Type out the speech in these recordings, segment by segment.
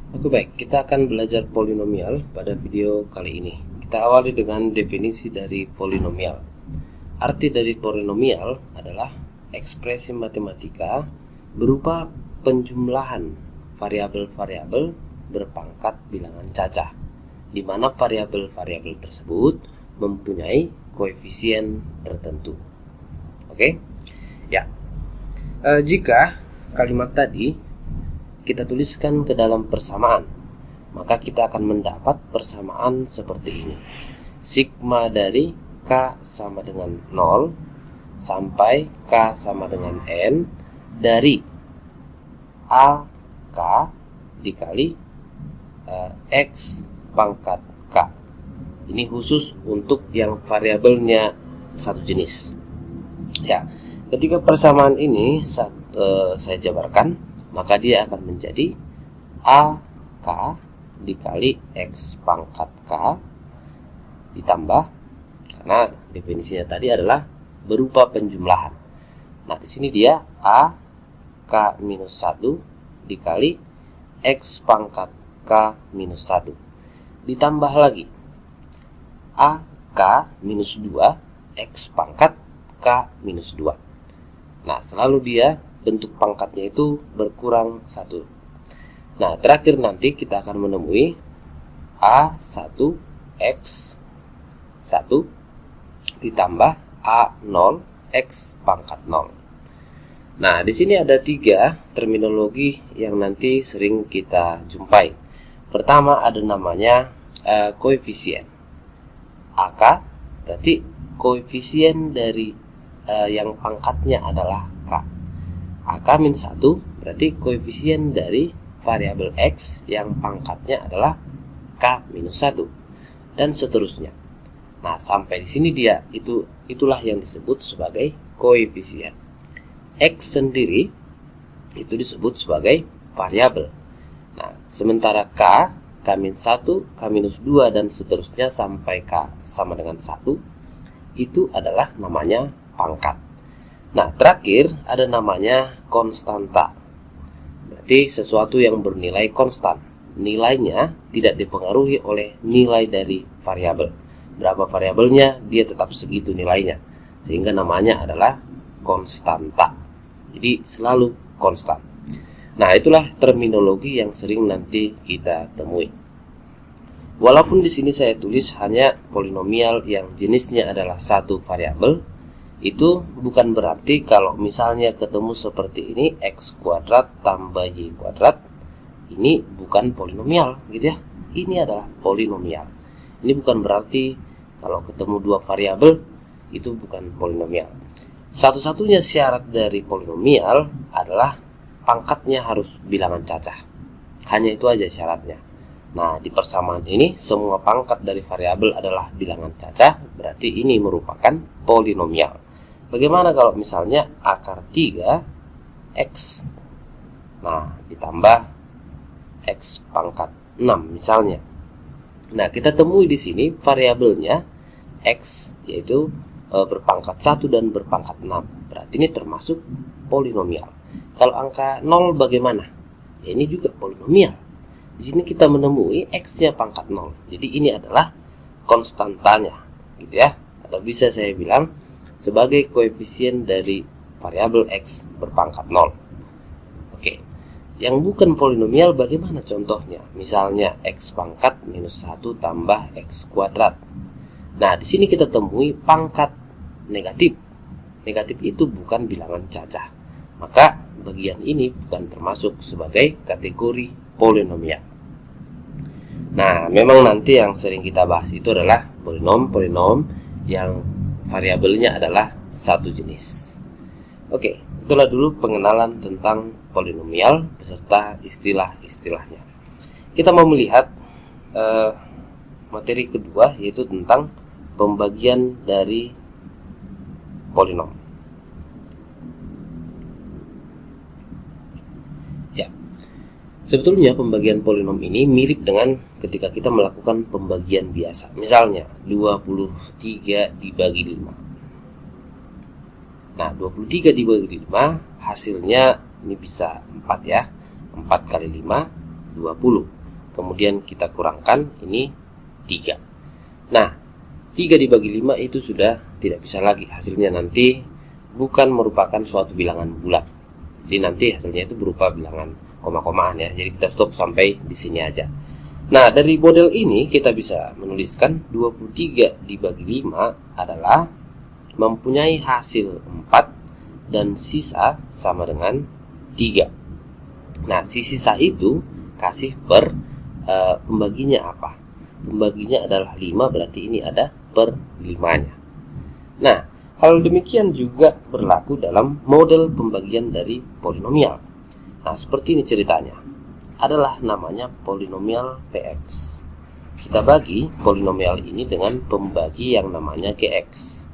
Oke, baik, kita akan belajar polinomial pada video kali ini. Kita awali dengan definisi dari polinomial. Arti dari polinomial adalah ekspresi matematika berupa penjumlahan variabel-variabel berpangkat bilangan cacah, di mana variabel-variabel tersebut mempunyai koefisien tertentu. Oke? Ya. Jika kalimat tadi kita tuliskan ke dalam persamaan, maka kita akan mendapat persamaan seperti ini. Sigma dari K sama dengan 0 sampai K sama dengan N dari AK dikali X pangkat K. Ini khusus untuk yang variabelnya satu jenis. Ya, ketika persamaan ini saya jabarkan, maka dia akan menjadi AK dikali X pangkat K ditambah, karena definisinya tadi adalah berupa penjumlahan. Nah, di sini dia AK minus 1 dikali X pangkat K minus 1 ditambah lagi AK minus 2 X pangkat K minus 2. Nah, selalu dia bentuk pangkatnya itu berkurang 1. Nah, terakhir nanti kita akan menemui A1 X 1 ditambah A0 X pangkat 0. Nah, di sini ada 3 terminologi yang nanti sering kita jumpai. Pertama ada namanya koefisien. AK berarti koefisien dari yang pangkatnya adalah K. AK min 1 berarti koefisien dari variabel X yang pangkatnya adalah K minus 1, dan seterusnya. Nah, sampai di sini dia itulah yang disebut sebagai koefisien. X sendiri itu disebut sebagai variabel. Nah, sementara K min 1, K minus 2 dan seterusnya sampai K sama dengan 1 itu adalah namanya pangkat. Nah, terakhir ada namanya konstanta. Berarti sesuatu yang bernilai konstan. Nilainya tidak dipengaruhi oleh nilai dari variabel. Berapa variabelnya, dia tetap segitu nilainya. Sehingga namanya adalah konstanta. Jadi selalu konstan. Nah, itulah terminologi yang sering nanti kita temui. Walaupun di sini saya tulis hanya polinomial yang jenisnya adalah satu variabel, itu bukan berarti kalau misalnya ketemu seperti ini x kuadrat tambah y kuadrat, ini bukan polinomial gitu ya. Ini adalah polinomial. Ini bukan berarti kalau ketemu dua variabel itu bukan polinomial. Satu-satunya syarat dari polinomial adalah pangkatnya harus bilangan cacah. Hanya itu aja syaratnya. Nah, di persamaan ini semua pangkat dari variabel adalah bilangan cacah, berarti ini merupakan polinomial. Bagaimana kalau misalnya akar 3 X, nah ditambah X pangkat 6 misalnya. Nah, kita temui di sini variabelnya X, yaitu berpangkat 1 dan berpangkat 6. Berarti ini termasuk polinomial. Kalau angka 0 bagaimana? Ya, ini juga polinomial. Di sini kita menemui X-nya pangkat 0. Jadi ini adalah konstantanya, gitu ya. Atau bisa saya bilang sebagai koefisien dari variabel X berpangkat 0. Oke. Yang bukan polinomial bagaimana contohnya? Misalnya X pangkat minus 1 tambah X kuadrat. Nah, di sini kita temui pangkat negatif. Negatif itu bukan bilangan cacah. Maka bagian ini bukan termasuk sebagai kategori polinomial. Nah, memang nanti yang sering kita bahas itu adalah polinom yang variabelnya adalah satu jenis. Oke, itulah dulu pengenalan tentang polinomial beserta istilah-istilahnya. Kita mau melihat materi kedua, yaitu tentang pembagian dari polinom. Ya, sebetulnya pembagian polinom ini mirip dengan ketika kita melakukan pembagian biasa. Misalnya 23 dibagi 5. Nah, 23 dibagi 5 hasilnya ini bisa 4 ya. 4 kali 5, 20. kemudian kita kurangkan, ini 3. Nah, 3 dibagi 5 itu sudah tidak bisa lagi. Hasilnya nanti bukan merupakan suatu bilangan bulat. Jadi nanti hasilnya itu berupa bilangan koma-komaan ya. Jadi kita stop sampai di sini aja. Nah, dari model ini kita bisa menuliskan 23 dibagi 5 adalah mempunyai hasil 4 dan sisa sama dengan 3. Nah, si sisa itu kasih per pembaginya apa? Pembaginya adalah 5, berarti ini ada per 5-nya. Nah, hal demikian juga berlaku dalam model pembagian dari polinomial. Nah, seperti ini ceritanya. Adalah namanya polinomial Px. Kita bagi polinomial ini dengan pembagi yang namanya Gx.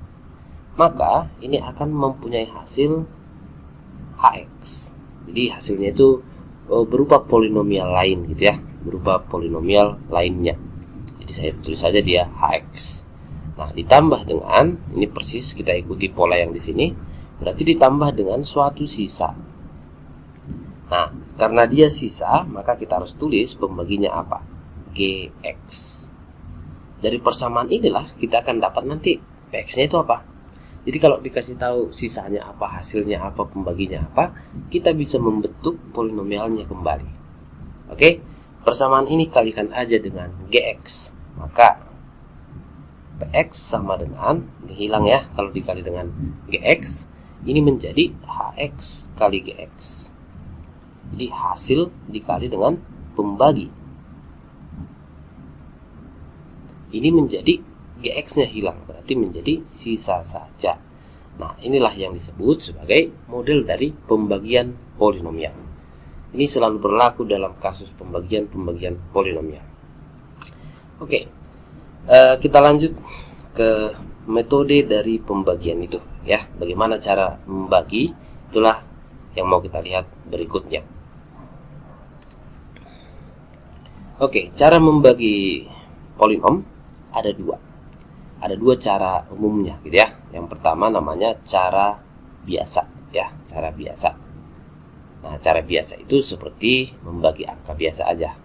Maka ini akan mempunyai hasil Hx. Jadi hasilnya itu berupa polinomial lain gitu ya, berupa polinomial lainnya. Jadi saya tulis saja dia Hx. Nah, ditambah dengan, ini persis kita ikuti pola yang di sini, berarti ditambah dengan suatu sisa. Nah, karena dia sisa, maka kita harus tulis pembaginya apa? Gx. Dari persamaan inilah kita akan dapat nanti Px-nya itu apa. Jadi kalau dikasih tahu sisanya apa, hasilnya apa, pembaginya apa, kita bisa membentuk polinomialnya kembali. Oke, persamaan ini kalikan aja dengan Gx. Maka Px sama dengan, ini hilang ya kalau dikali dengan Gx, ini menjadi Hx kali Gx. Jadi hasil dikali dengan pembagi. Ini menjadi Gx-nya hilang, berarti menjadi sisa saja. Nah, inilah yang disebut sebagai model dari pembagian polinomial. Ini selalu berlaku dalam kasus pembagian polinomial. Oke, kita lanjut ke metode dari pembagian itu ya. Bagaimana cara membagi, itulah yang mau kita lihat berikutnya. Oke, cara membagi polinom ada dua. Ada dua cara umumnya gitu ya. Yang pertama namanya cara biasa ya, cara biasa. Nah, cara biasa itu seperti membagi angka biasa aja.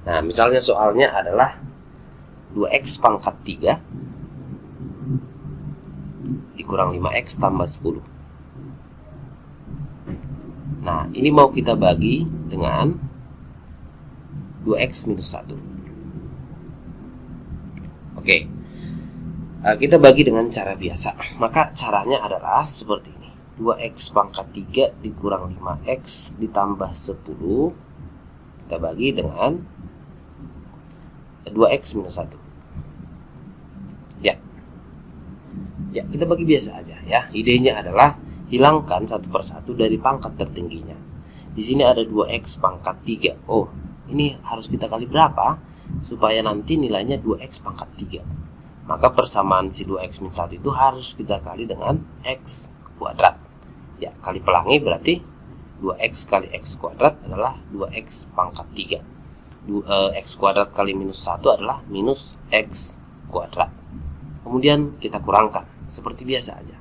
Nah, misalnya soalnya adalah 2x pangkat 3 dikurang 5x tambah 10. Nah, ini mau kita bagi dengan 2x minus 1. Oke. Kita bagi dengan cara biasa. Maka caranya adalah seperti ini. 2x pangkat 3 dikurang 5x ditambah 10. Kita bagi dengan 2x minus 1. Ya. Ya, kita bagi biasa aja ya. Idenya adalah hilangkan satu persatu dari pangkat tertingginya. Di sini ada 2x pangkat 3. Oh, ini harus kita kali berapa supaya nanti nilainya 2x pangkat 3. Maka persamaan si 2x min 1 itu harus kita kali dengan x kuadrat. Ya, kali pelangi berarti 2x kali x kuadrat adalah 2x pangkat 3. X kuadrat kali minus 1 adalah minus x kuadrat. Kemudian kita kurangkan, seperti biasa aja.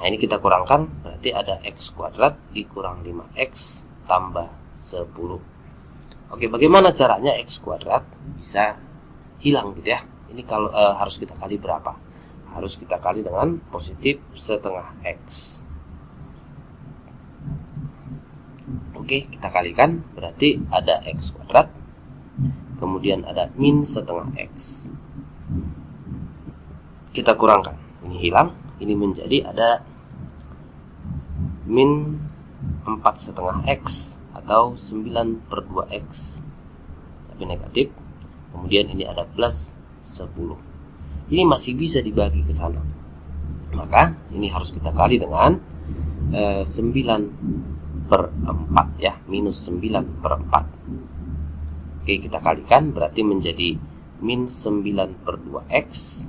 Nah, ini kita kurangkan, berarti ada x kuadrat dikurang 5x tambah 10. Oke, bagaimana caranya x kuadrat bisa hilang gitu ya. Ini kalau harus kita kali berapa? Harus kita kali dengan positif setengah x. Oke, kita kalikan, berarti ada x kuadrat, kemudian ada min setengah x. Kita kurangkan, ini hilang, ini menjadi ada min 4 setengah x atau 9/2x, tapi negatif. Kemudian ini ada plus 10. Ini masih bisa dibagi ke sana. Maka ini harus kita kali dengan 9/4 ya, minus 9/4. Oke, kita kalikan, berarti menjadi min 9/2x,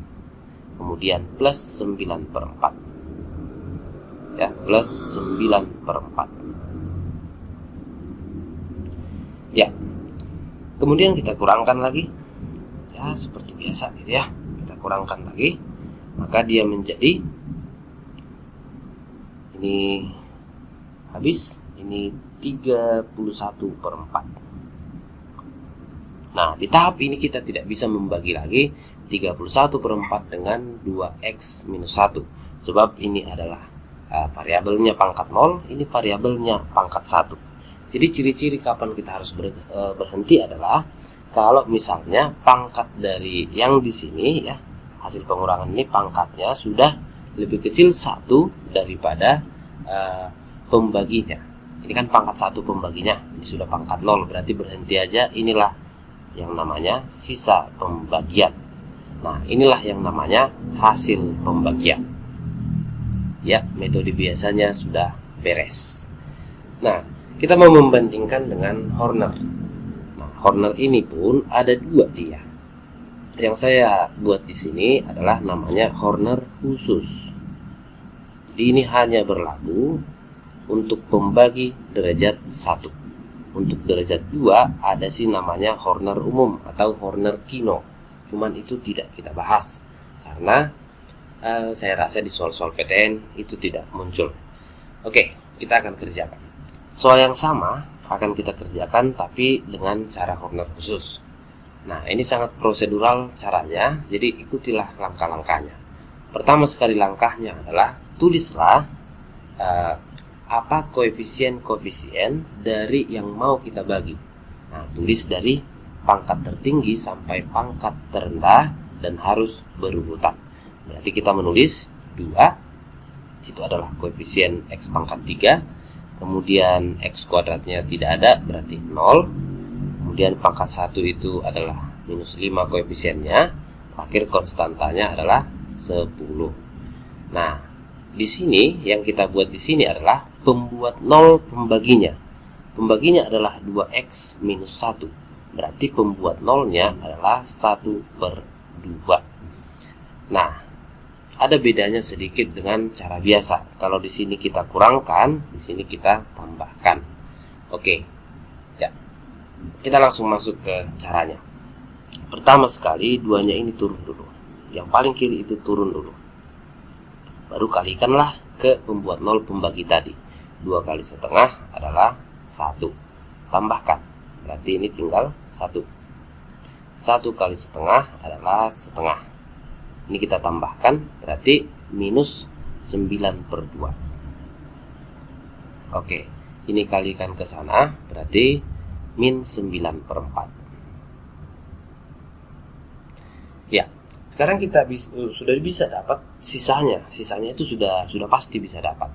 kemudian plus 9/4 ya, plus 9/4 ya. Kemudian kita kurangkan lagi ya, seperti biasa gitu ya. Kita kurangkan lagi, maka dia menjadi, ini habis, ini 31/4. Nah, di tahap ini kita tidak bisa membagi lagi 31/4 dengan 2x minus 1. Sebab ini adalah variabelnya pangkat 0, ini variabelnya pangkat 1. Jadi ciri-ciri kapan kita harus berhenti adalah kalau misalnya pangkat dari yang di sini ya, hasil pengurangan ini pangkatnya sudah lebih kecil 1 daripada pembaginya. Ini kan pangkat 1 pembaginya, ini sudah pangkat 0, berarti berhenti aja. Inilah yang namanya sisa pembagian. Nah, inilah yang namanya hasil pembagian. Ya, metode biasanya sudah beres. Nah, kita mau membandingkan dengan Horner. Nah, Horner ini pun ada 2 dia. Yang saya buat di sini adalah namanya Horner khusus. Jadi ini hanya berlaku untuk pembagi derajat 1. Untuk derajat 2 ada sih namanya Horner umum atau Horner Kino. Cuman itu tidak kita bahas karena saya rasa di soal-soal PTN itu tidak muncul. Oke, kita akan kerjakan. Soal yang sama akan kita kerjakan tapi dengan cara Horner khusus. Nah, ini sangat prosedural caranya, jadi ikutilah langkah-langkahnya. Pertama sekali langkahnya adalah tulislah apa koefisien-koefisien dari yang mau kita bagi. Nah, tulis dari pangkat tertinggi sampai pangkat terendah dan harus berurutan. Berarti kita menulis 2, itu adalah koefisien x pangkat 3, kemudian x kuadratnya tidak ada, berarti 0, kemudian pangkat 1 itu adalah minus 5 koefisiennya, akhir konstantanya adalah 10. Nah, di sini yang kita buat di sini adalah pembuat 0 pembaginya. Pembaginya adalah 2x minus 1. Berarti pembuat 0-nya adalah 1/2. Nah, ada bedanya sedikit dengan cara biasa. Kalau di sini kita kurangkan, di sini kita tambahkan. Oke. Ya. Kita langsung masuk ke caranya. Pertama sekali 2-nya ini turun dulu. Yang paling kiri itu turun dulu. Baru kalikanlah ke pembuat 0 pembagi tadi. 2 kali setengah adalah 1. Tambahkan. Berarti ini tinggal 1. 1 kali setengah adalah setengah. Ini kita tambahkan. Berarti minus 9/2. Oke. Ini kalikan ke sana. Berarti min 9/4. Ya. Sekarang kita sudah bisa dapat sisanya. Sisanya itu sudah pasti bisa dapat.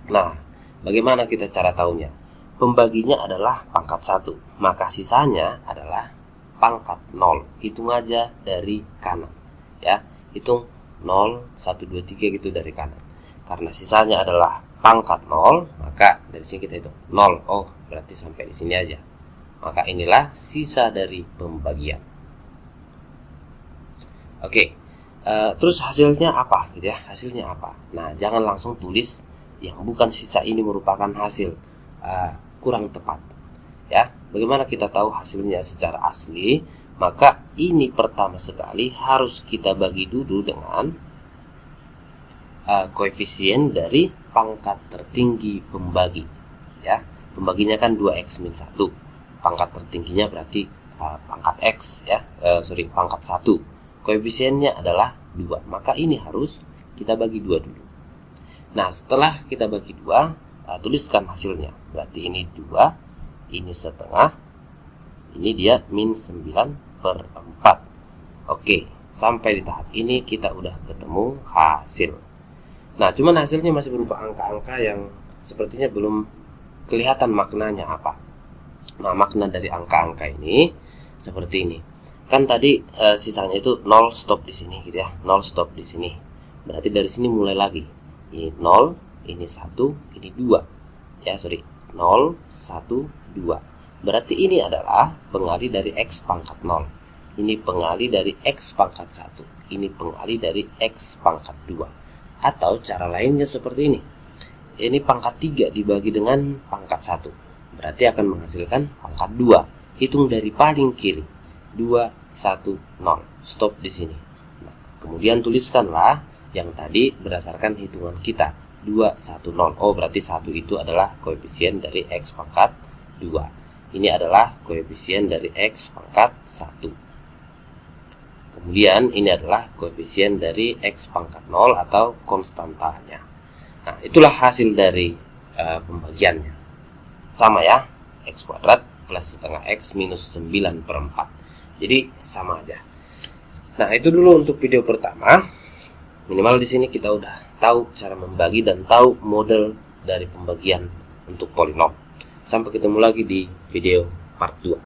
Nah, bagaimana kita cara tahunya? Pembaginya adalah pangkat 1, maka sisanya adalah pangkat 0. Hitung aja dari kanan. Ya, hitung 0, 1, 2, 3 gitu dari kanan. Karena sisanya adalah pangkat 0, maka dari sini kita hitung 0. Oh, berarti sampai di sini aja. Maka inilah sisa dari pembagian. Oke, terus hasilnya apa gitu ya? Hasilnya apa? Nah, jangan langsung tulis yang bukan sisa ini merupakan hasil, kurang tepat. Ya, bagaimana kita tahu hasilnya secara asli? Maka ini pertama sekali harus kita bagi dulu dengan koefisien dari pangkat tertinggi pembagi. Ya, pembaginya kan 2x min 1. Pangkat tertingginya berarti pangkat x ya, pangkat 1. Koefisiennya adalah 2, maka ini harus kita bagi 2 dulu. Nah, setelah kita bagi 2, tuliskan hasilnya. Berarti ini 2, ini setengah, ini dia min 9/4. Oke, sampai di tahap ini kita udah ketemu hasil. Nah, cuman hasilnya masih berupa angka-angka yang sepertinya belum kelihatan maknanya apa. Nah, makna dari angka-angka ini seperti ini. Kan tadi sisanya itu 0 stop di sini gitu ya. 0 stop di sini. Berarti dari sini mulai lagi. Ini 0, ini 1, ini 2. Ya, 0, 1, 2. Berarti ini adalah pengali dari x pangkat 0. Ini pengali dari x pangkat 1. Ini pengali dari x pangkat 2. Atau cara lainnya seperti ini. Ini pangkat 3 dibagi dengan pangkat 1. Berarti akan menghasilkan pangkat 2. Hitung dari paling kiri. 2, 1, 0. Stop di sini. Nah, kemudian tuliskanlah yang tadi berdasarkan hitungan kita. 2, 1, 0. Oh, berarti 1 itu adalah koefisien dari x pangkat 2. ini adalah koefisien dari X pangkat 1. Kemudian ini adalah koefisien dari X pangkat 0 atau konstantanya. Nah, itulah hasil dari pembagiannya. Sama ya, X kuadrat plus setengah X minus 9/4. Jadi sama aja. Nah, itu dulu untuk video pertama. Minimal di sini kita udah tahu cara membagi dan tahu model dari pembagian untuk polinom. Sampai ketemu lagi di video part 2.